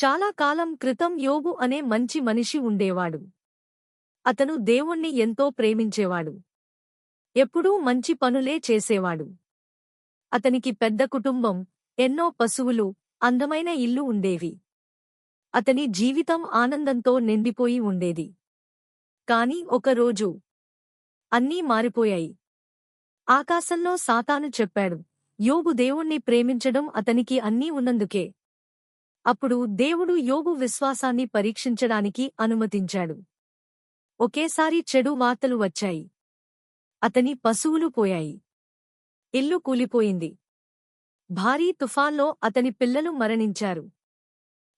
చాలా కాలం క్రితం యోబు అనే మంచి మనిషి ఉండేవాడు. అతను దేవుణ్ణి ఎంతో ప్రేమించేవాడు. ఎప్పుడూ మంచి పనులే చేసేవాడు. అతనికి పెద్ద కుటుంబం, ఎన్నో పశువులు, అందమైన ఇల్లు ఉండేవి. అతని జీవితం ఆనందంతో నిండిపోయి ఉండేది. కాని ఒకరోజు అన్నీ మారిపోయాయి. ఆకాశంలో సాతాను చెప్పాడు, యోబు దేవుణ్ణి ప్రేమించడం అతనికి అన్నీ ఉన్నందుకే. అప్పుడు దేవుడు యోబు విశ్వాసాన్ని పరీక్షించడానికి అనుమతించాడు. ఒకేసారి చెడు వార్తలు వచ్చాయి. అతని పశువులు పోయాయి. ఇల్లు కూలిపోయింది. భారీ తుఫాన్లో అతని పిల్లలు మరణించారు.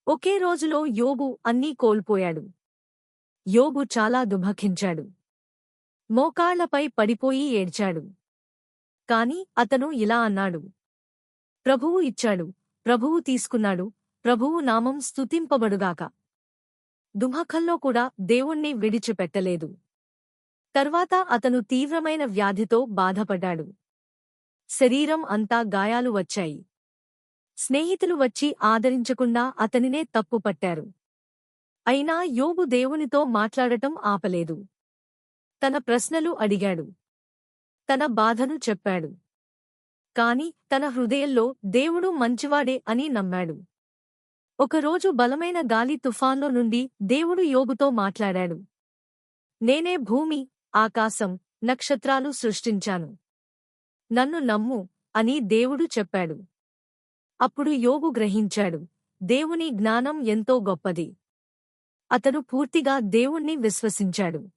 ఒకే రోజులో యోబు అన్నీ కోల్పోయాడు. యోబు చాలా దుఃఖించాడు. మోకాళ్లపై పడిపోయి ఏడ్చాడు. కాని అతను ఇలా అన్నాడు, ప్రభువు ఇచ్చాడు, ప్రభువు తీసుకున్నాడు, ప్రభువు నామం స్తుతింపబడుగాక. దుఃఖంలో కూడా దేవుణ్ణి విడిచిపెట్టలేదు. తర్వాత అతను తీవ్రమైన వ్యాధితో బాధపడ్డాడు. శరీరం అంతా గాయాలు వచ్చాయి. స్నేహితులు వచ్చి ఆదరించకుండా అతనినే తప్పుపట్టారు. అయినా యోబు దేవునితో మాట్లాడటం ఆపలేదు. తన ప్రశ్నలు అడిగాడు. తన బాధను చెప్పాడు. కాని తన హృదయంలో దేవుడు మంచివాడే అని నమ్మాడు. ఒకరోజు బలమైన గాలి తుఫాన్లో నుండి దేవుడు యోబుతో మాట్లాడాడు. నేనే భూమి, ఆకాశం, నక్షత్రాలు సృష్టించాను. నన్ను నమ్ము అని దేవుడు చెప్పాడు. అప్పుడు యోబు గ్రహించాడు, దేవుని జ్ఞానం ఎంతో గొప్పది. అతడు పూర్తిగా దేవుణ్ణి విశ్వసించాడు.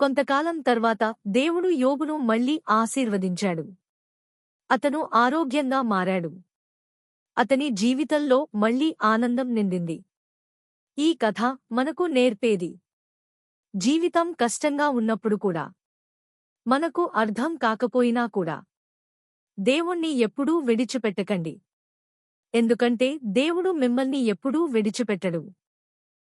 కొంతకాలం తర్వాత దేవుడు యోబును మళ్లీ ఆశీర్వదించాడు. అతను ఆరోగ్యంగా మారాడు. అతని జీవితంలో మళ్లీ ఆనందం నిండింది. ఈ కథ మనకు నేర్పేది, జీవితం కష్టంగా ఉన్నప్పుడు కూడా, మనకు అర్థం కాకపోయినా కూడా, దేవుణ్ణి ఎప్పుడూ విడిచిపెట్టకండి. ఎందుకంటే దేవుడు మిమ్మల్ని ఎప్పుడూ విడిచిపెట్టడు.